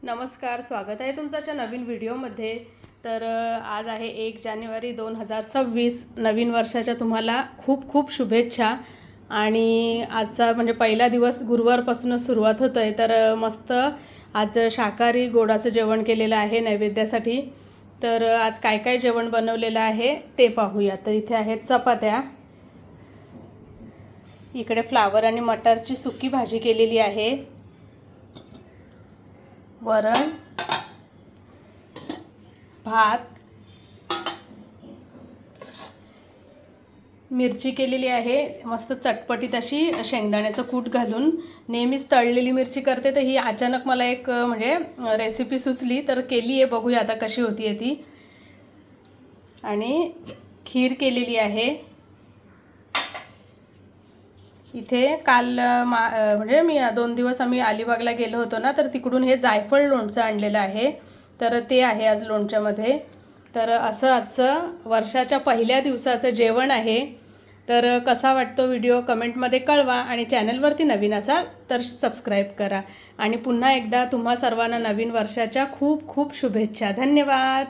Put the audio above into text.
नमस्कार, स्वागत आहे तुमच्या नवीन व्हिडिओमध्ये। तर आज आहे 1 जानेवारी 2026। नवीन वर्षाच्या तुम्हाला खूप खूप शुभेच्छा। आणि आजचा म्हणजे पहिला दिवस गुरुवारपासूनच सुरुवात होत आहे। तर मस्त आज शाकाहारी गोडाचं जेवण केलेलं आहे नैवेद्यासाठी। तर आज काय काय जेवण बनवलेलं आहे ते पाहूया। तर इथे आहेत चपात्या, इकडे फ्लावर आणि मटारची सुकी भाजी केलेली आहे, वरण, भात, मिरची केलेली आहे मस्त चटपटीत अशी शेंगदाण्याचं कूट घालून। नेहमीच तळलेली मिरची करते, तर ही अचानक मला एक म्हणजे रेसिपी सुचली तर केली आहे। बघूया आता कशी होतीये ती। आणि खीर केलेली आहे। इथे काल म्हणजे मी 2 दिवस आम्ही अलिबागला गेलो होतो ना, तर तिकडून हे जायफळ लोणचं आणलेलं आहे, तर ते आहे आज लोणच्यामध्ये। तर असं आजचं वर्षाच्या पहिल्या दिवसाचं जेवण आहे। तर कसा वाटतो व्हिडिओ कमेंटमध्ये कळवा, आणि चॅनलवरती नवीन असाल तर सबस्क्राईब करा। आणि पुन्हा एकदा तुम्हा सर्वांना नवीन वर्षाच्या खूप खूप शुभेच्छा। धन्यवाद।